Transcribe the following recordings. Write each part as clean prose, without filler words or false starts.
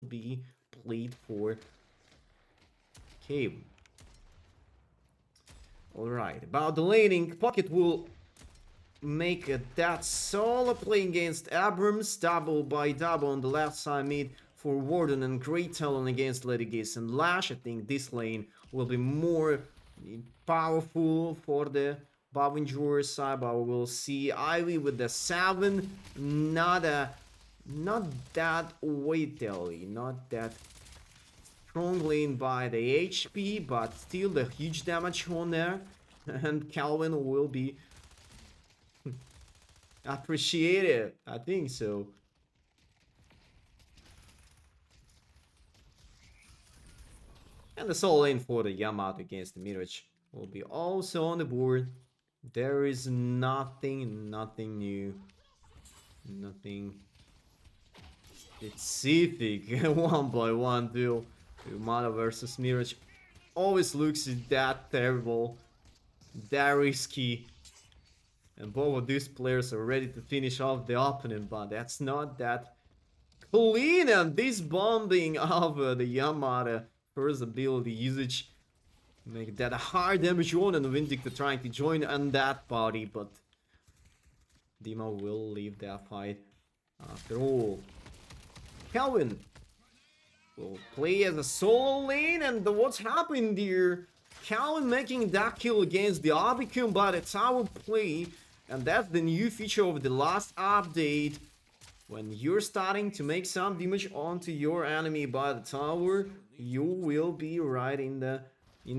be played for Cave. Alright, about the laning, Pocket will make that solo play against Abrams, double by double on the left side mid for Warden, and Great Talon against Ledigis and Lash. I think this lane will be more powerful for the Bavinjur side, but we'll see Ivy with the 7, not that weightily, not that strong lane by the HP, but still the huge damage on there, and Calvin will be appreciated, I think so. And the solo lane for the Yamato against the Mirage will be also on the board. There is nothing new, nothing specific. 1-by-1 duel, Yamato versus Mirage always looks that terrible, that risky, and both of these players are ready to finish off the opponent, but that's not that clean. And this bombing of the Yamato first ability usage make that a hard damage on, and Vindicta trying to join on that body, but Dima will leave that fight after all. Calvin will play as a solo lane, and what's happened here? Calvin making that kill against the Abikun by the tower play, and that's the new feature of the last update. When you're starting to make some damage onto your enemy by the tower, you will be right in the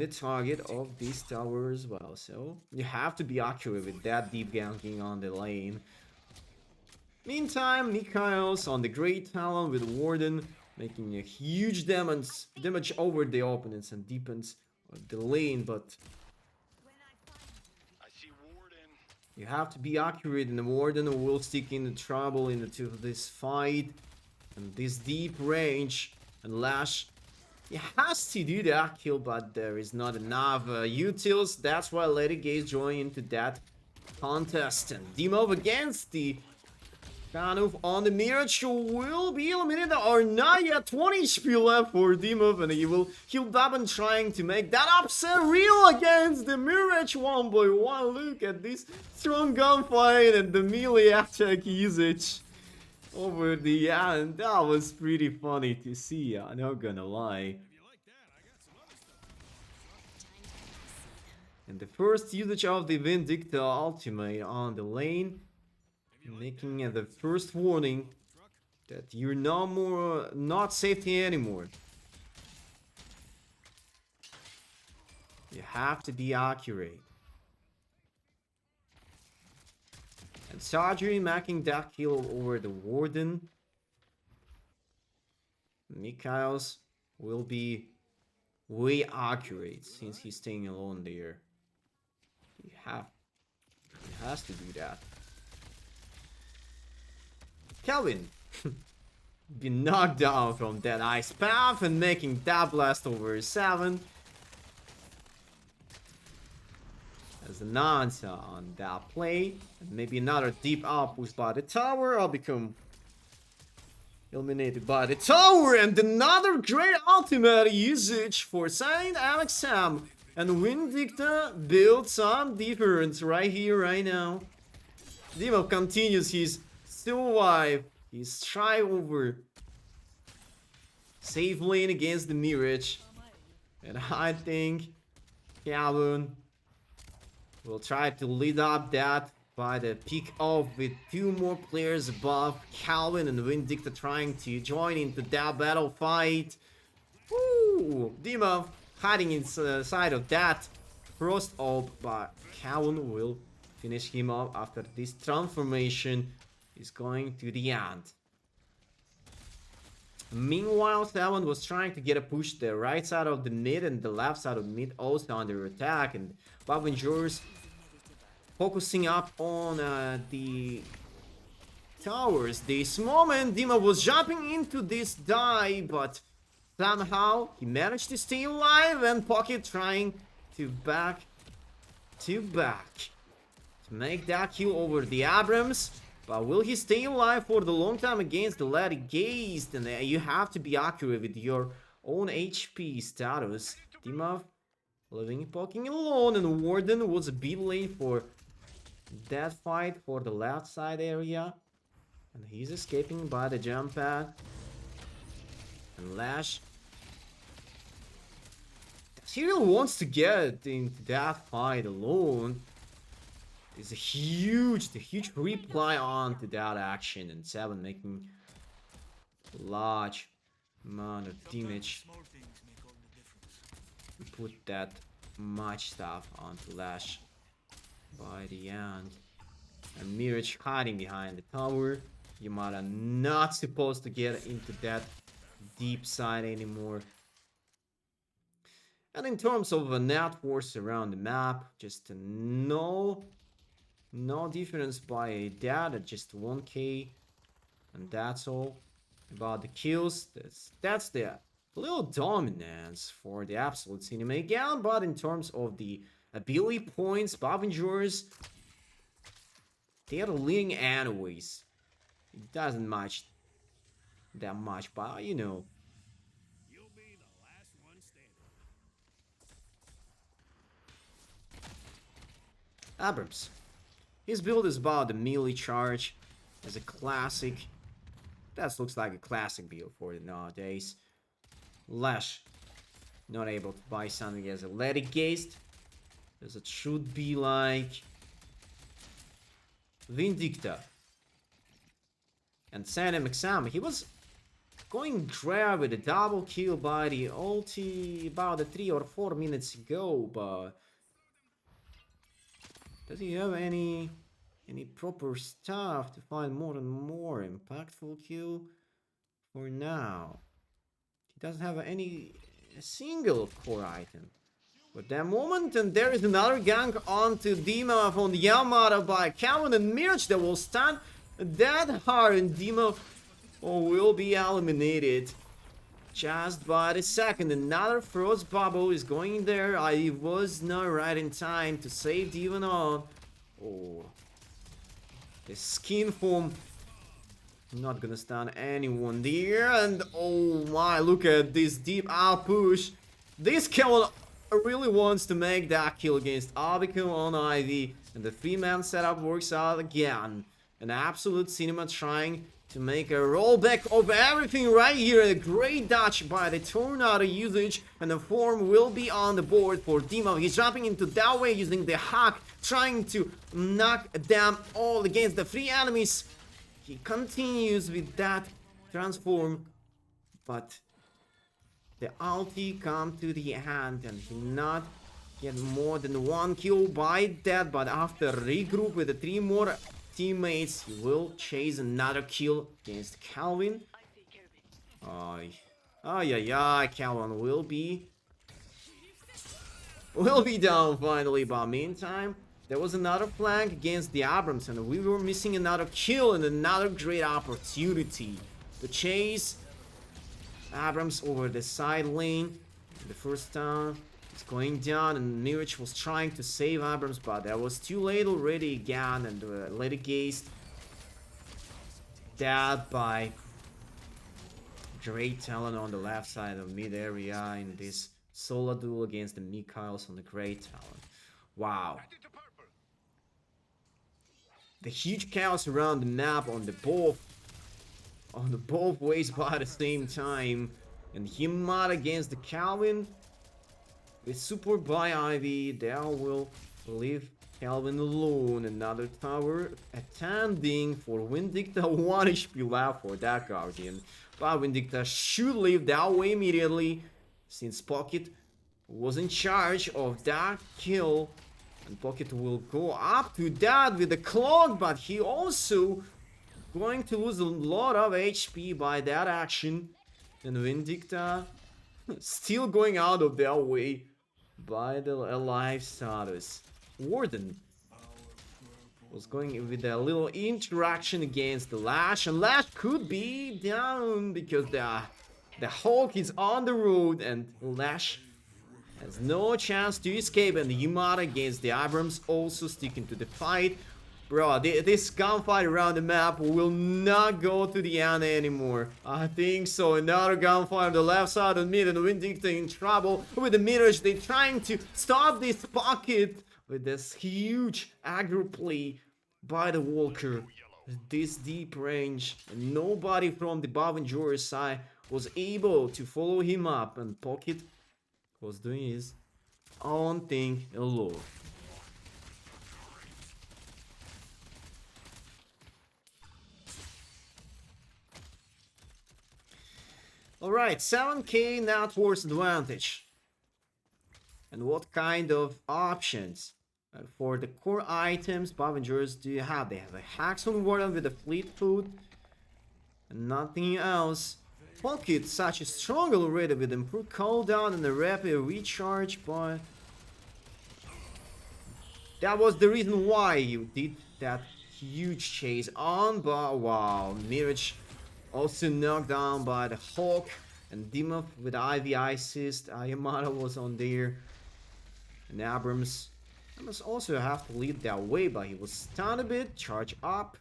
target of this tower as well. So you have to be accurate with that deep ganking on the lane. Meantime, Mikhails on the Great Talon with Warden making a huge damage over the opponents and deepens the lane, but you have to be accurate, and the Warden will stick in the trouble into this fight. And this deep range, and Lash, he has to do that kill, but there is not enough utils. That's why Lady Gaze joined into that contest. And Dimov against the Kanuf on the Mirage will be eliminated, or not yet. 20 HP left for Dimov, and he will kill Daban trying to make that upset real against the Mirage 1-by-1. Look at this strong gunfight and the melee attack usage over the end. That was pretty funny to see, I'm not gonna lie. And the first usage of the Vindicta ultimate on the lane, making the first warning that you're not safety anymore. You have to be accurate. And Sajiri making that kill over the Warden. Mikhails will be way accurate since he's staying alone there. He has to do that. Calvin been knocked down from that ice path and making that blast over 7. As an answer on that play, and maybe another deep outpush by the tower. I'll become eliminated by the tower, and another great ultimate usage for Saint Alexam, and Vindicta builds some difference right here, right now. Dimo continues his survive, his strive over safe lane against the Mirage, and I think Calvin will try to lead up that by the pick off with 2 more players above. Calvin and Vindicta trying to join into that battle fight. Woo! Dima hiding inside of that Frost Orb, but Calvin will finish him off after this transformation is going to the end. Meanwhile, 7 was trying to get a push the right side of the mid and the left side of the mid also under attack, and Bavengers focusing up on the towers. This moment, Dima was jumping into this die, but somehow he managed to stay alive, and Pocket trying to back to make that kill over the Abrams. But will he stay alive for the long time against the Lady Gaze? And you have to be accurate with your own HP status. Dimov living poking alone, and Warden was a bit late for that fight for the left side area. And he's escaping by the jump pad. And Lash. Cyril wants to get into that fight alone. There's a huge reply onto that action, and 7 making large amount of damage. Put that much stuff onto Lash by the end. And Mirage hiding behind the tower. Yamada not supposed to get into that deep side anymore. And in terms of net force around the map, just no difference by that at just 1k, and that's all. About the kills, that's the little dominance for the absolute cinema again, but in terms of the ability points, Bavengers, they are leading anyways. It doesn't match that much, but you know. You'll be the last one standing. Abrams. His build is about the melee charge as a classic. That looks like a classic build for it nowadays. Lash not able to buy something as a Lady Gaze, as it should be like. Vindicta. And Sandem Exam, he was going dry with a double kill by the ulti about 3 or 4 minutes ago, but does he have any proper stuff to find more and more impactful kill? For now, he doesn't have a single core item. But that moment, and there is another gank onto Dima from the Yamada by Calvin and Mirage that will stand that hard, and Dima will be eliminated just by the second. Another frost bubble is going there. I was not right in time to save Divan on. Oh, the skin foam not gonna stun anyone there. And oh my, look at this deep out push. This kill really wants to make that kill against Abigail on Ivy, and the 3-man setup works out again. An absolute cinema trying to make a rollback of everything right here. A great dodge by the Tornado usage, and the form will be on the board for Dima. He's jumping into that way using the hack, trying to knock them all against the 3 enemies. He continues with that transform, but the ulti come to the hand, and he not get more than 1 kill by that. But after regroup with the 3 more teammates, he will chase another kill against Calvin. Calvin will be down finally. But meantime, there was another flank against the Abrams, and we were missing another kill and another great opportunity to chase Abrams over the side lane. The first time it's going down, and Mirage was trying to save Abrams, but that was too late already again, and Lady Gaze dead by great talent on the left side of mid area in this solo duel against the Mikhails on the great talent. Wow. The huge chaos around the map on the both ways by the same time, and Himad against the Calvin with support by Ivy. They will leave Calvin alone. Another tower attending for Vindicta. 1 HP left for that Guardian, but Vindicta should leave that way immediately since Pocket was in charge of that kill. And Pocket will go up to that with the clock, but he also going to lose a lot of HP by that action. And Vindicta still going out of their way by the alive status. Warden was going with a little interaction against the Lash, and Lash could be down because the Hulk is on the road, and Lash has no chance to escape. And the Yamada against the Abrams also sticking to the fight. Bro, this gunfight around the map will not go to the end anymore. I think so. Another gunfight on the left side of mid, and Vindicta in trouble with the Mirage. They're trying to stop this pocket with this huge aggro play by the Walker. This deep range, and nobody from the Bavenjor side was able to follow him up, and Pocket was doing his own thing alone. Alright, 7k net worth advantage. And what kind of options for the core items, Bavengers, do you have? They have a Haxon Warden with a Fleet Food and nothing else. Pocket such a strong already with improved cooldown and a rapid recharge, but that was the reason why you did that huge chase on, but wow, Mirage also knocked down by the Hawk, and Dimov with IV assist. Yamada was on there, and Abrams must also have to lead that way, but he was stunned a bit. Charge up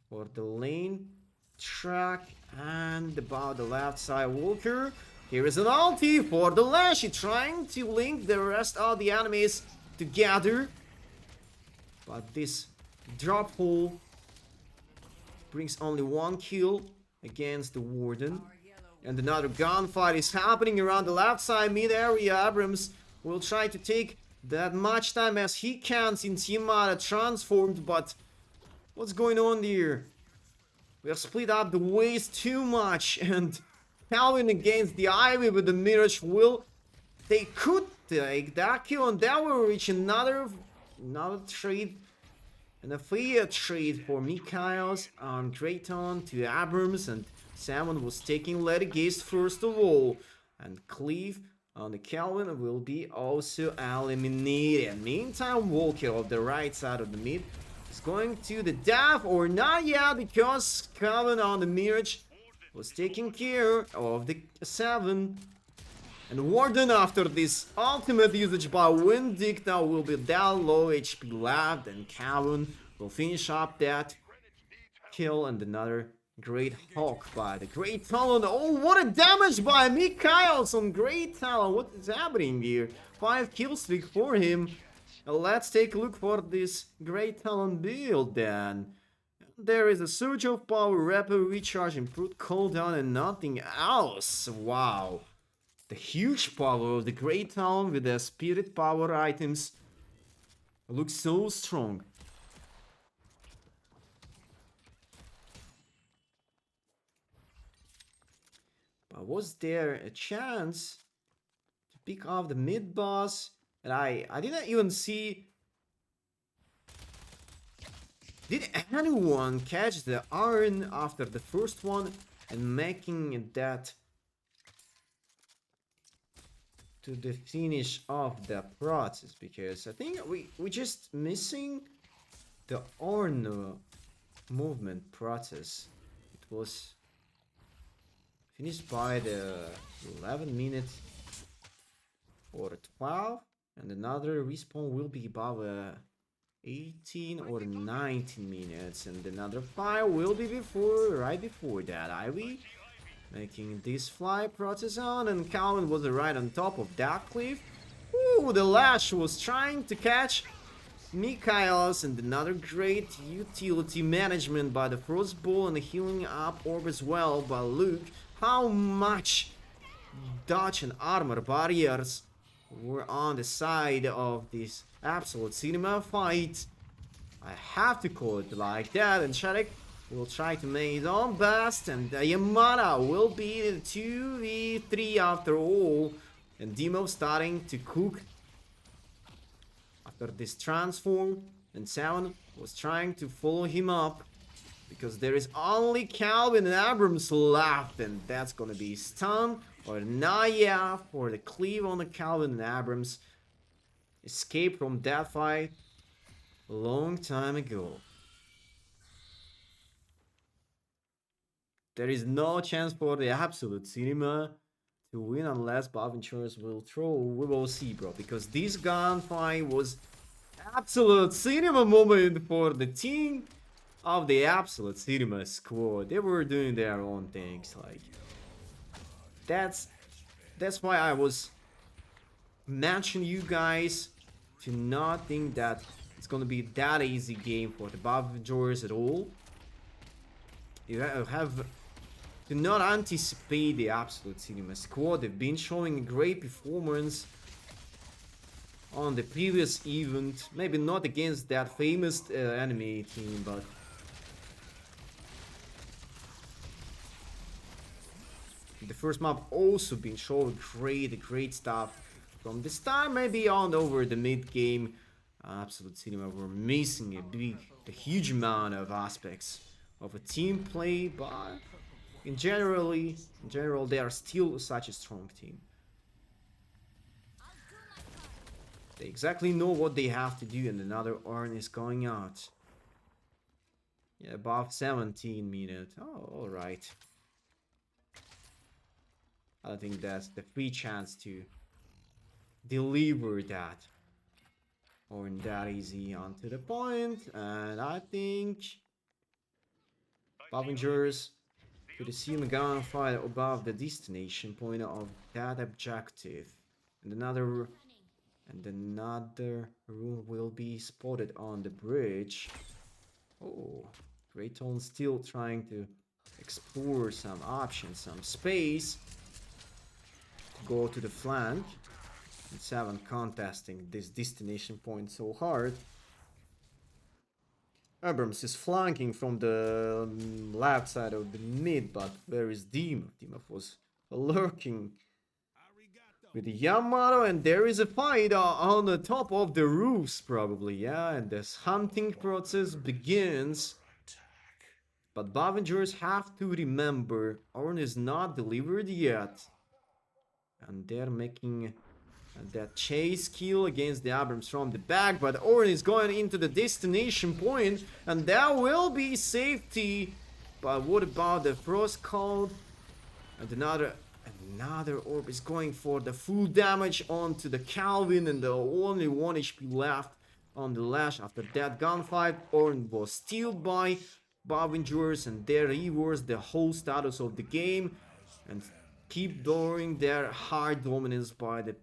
for the lane track, and about the left side Walker. Here is an ulti for the Lashy, trying to link the rest of the enemies together, but this drop hole brings only one kill against the Warden. And another gunfight is happening around the left side mid area. Abrams will try to take that much time as he can since Yamada transformed, but what's going on here? We have split up the waves too much, and Calvin against the Ivy with the Mirage will... They could take that kill, and that will reach another trade. And a fair trade for Mikhails on Drayton to Abrams, and Salmon was taking Letigast first of all. And Cleve on the Calvin will be also eliminated. Meantime, Walker of the right side of the mid is going to the death, or not yet, because Calvin on the Mirage was taking care of the 7. And Warden, after this ultimate usage by Vindicta, will be that low HP left, and Calvin will finish up that kill, and another great Hawk by the Great Talon. Oh, what a damage by Mikhails on Great Talon. What is happening here? 5 kill streak for him. Let's take a look for this Great Talon build then. There is a surge of power, rapid recharge, improved cooldown, and nothing else. Wow. The huge power of the Great Talon with the spirit power items looks so strong. But was there a chance to pick off the mid boss? And I didn't even see... Did anyone catch the iron after the first one and making that to the finish of the process? Because I think we just missing the Orno movement process. It was finished by the 11 minutes or 12, and another respawn will be above 18 or 19 minutes, and another 5 will be right before that. Ivy making this fly process on, and Calvin was right on top of that cliff. Ooh, the Lash was trying to catch Mikhails, and another great utility management by the Frost Bull, and the healing up orb as well by Luke. How much dodge and armor barriers were on the side of this absolute cinema fight. I have to call it like that, and Shadek will try to make his own best, and Yamada will be the 2v3 after all, and Demo starting to cook after this transform, and Salmon was trying to follow him up because there is only Calvin and Abrams left, and that's gonna be stun or Naya for the cleave on the Calvin and Abrams. Escape from that fight a long time ago. There is no chance for the absolute cinema to win unless Bob Insurance will throw. We will see, bro, because this gunfight was absolute cinema moment for the team of the absolute cinema squad. They were doing their own things. Like that's that's why I was mentioning you guys to not think that it's gonna be that easy game for the Bavengers at all. You have to not anticipate the absolute cinema squad. They've been showing a great performance on the previous event. Maybe not against that famous enemy team, but the first map also been showing great stuff. From this time, maybe on over the mid game, Absolute Cinema were missing a huge amount of aspects of a team play, but in general, they are still such a strong team. They exactly know what they have to do, and another urn is going out. Yeah, above 17 minutes. Oh, alright. I think that's the free chance to deliver that. Or that easy onto the point. And I think Avengers could assume a gunfire above the destination point of that objective. And another room will be spotted on the bridge. Oh, Greytone still trying to explore some options, some space to go to the flank. And 7 contesting this destination point so hard. Abrams is flanking from the left side of the mid, but where is Dimov? Dimov was lurking with the Yamato, and there is a fight on the top of the roofs, probably, yeah, and this hunting process begins. But Bavengers have to remember, Orn is not delivered yet. And they're making that chase kill against the Abrams from the back, but Orn is going into the destination point, and that will be safety. But what about the Frost Cold? And another orb is going for the full damage onto the Calvin, and the only 1 HP left on the Lash after that gunfight. Orn was stealed by Bavengers, and they reverse the whole status of the game and keep lowering their hard dominance by the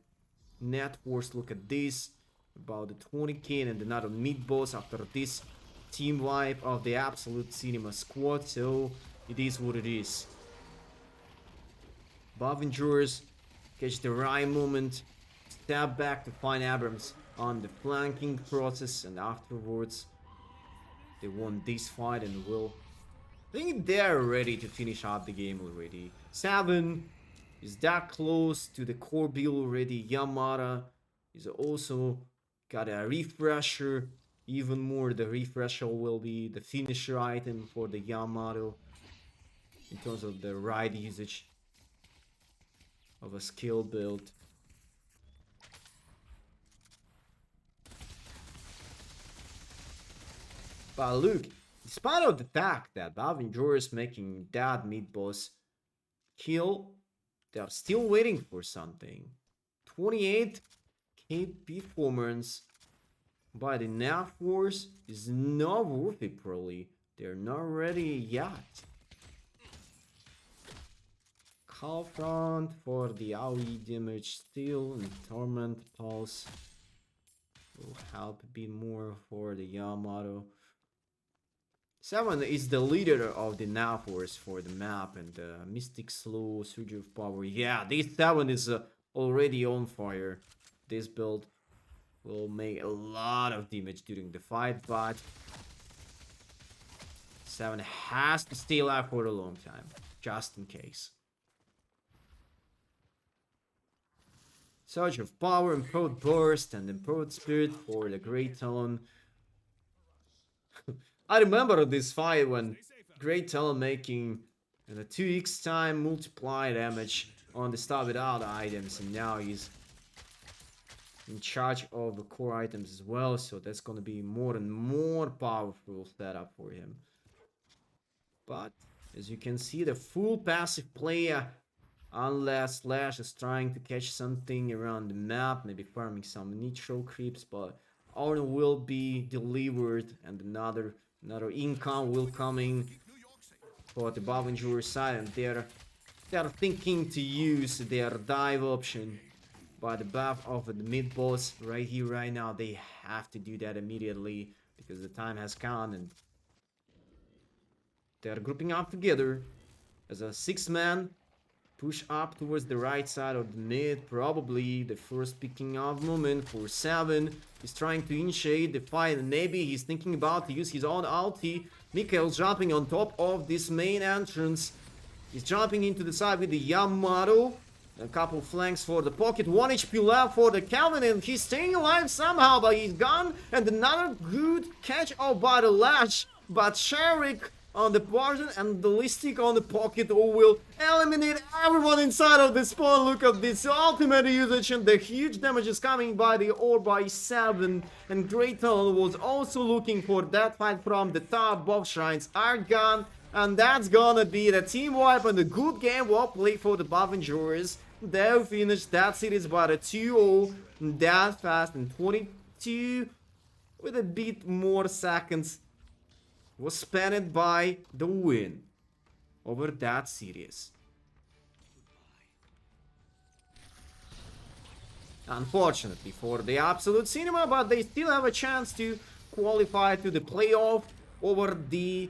net worth. Look at this, about the 20k, and another mid boss after this team wipe of the absolute cinema squad. So it is what it is. Bavengers catch the right moment, step back to find Abrams on the flanking process, and afterwards they won this fight and will. I think they're ready to finish up the game already. 7 is that close to the core build already. Yamada is also got a refresher. Even more, the refresher will be the finisher item for the Yamato in terms of the right usage of a skill build. But look, despite of the fact that Bavinger is making that mid boss kill, they are still waiting for something. 28k performance by the NAF Force is not worth it, probably. They're not ready yet. Call front for the AoE damage still, and Torment Pulse will help a bit more for the Yamato. 7 is the leader of the NAF Force for the map, and Mystic Slow, Surge of Power. Yeah, this 7 is already on fire. This build will make a lot of damage during the fight, but 7 has to stay alive for a long time, just in case. Surge of Power, Improved Burst, and Improved Spirit for the Great Talon. I remember this fight when Great Talon making a 2x time multiply damage on the start without items, and now he's in charge of the core items as well, so that's gonna be more and more powerful setup for him. But as you can see, the full passive player, unless Slash is trying to catch something around the map, maybe farming some nitro creeps, but order will be delivered, and another income will coming for the Bavenjur side, and they're thinking to use their dive option by the buff of the mid boss right here, right now. They have to do that immediately because the time has come, and they're grouping up together as a 6-man push up towards the right side of the mid. Probably the first picking up moment for 7. He's trying to initiate the fight, and maybe he's thinking about to use his own ulti. Mikhail's jumping on top of this main entrance. He's jumping into the side with the Yamato. A couple flanks for the pocket. 1 HP left for the Calvin, and he's staying alive somehow, but he's gone. And another good catch out by the Lash. But Sharik on the Poison and the Listic on the pocket, who will eliminate everyone inside of the spawn. Look at this ultimate usage, and the huge damage is coming by the Orb by 7. And Great Talon was also looking for that fight from the top. Both shrines are gone, and that's gonna be the team wipe and a good game well played for the Bavengers. They'll finish that series by the 2-0 that fast, and 22 with a bit more seconds was spent by the win over that series. Unfortunately for the Absolute Cinema, but they still have a chance to qualify to the playoff over the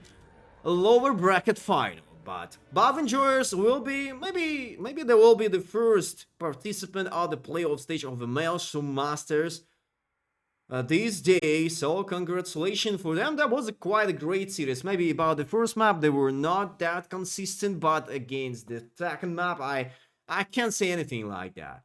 lower bracket final. But Bavengers will be, maybe they will be the first participant of the playoff stage of the Maelstrom Masters these days, so congratulations for them. That was quite a great series. Maybe about the first map they were not that consistent, but against the second map I can't say anything like that.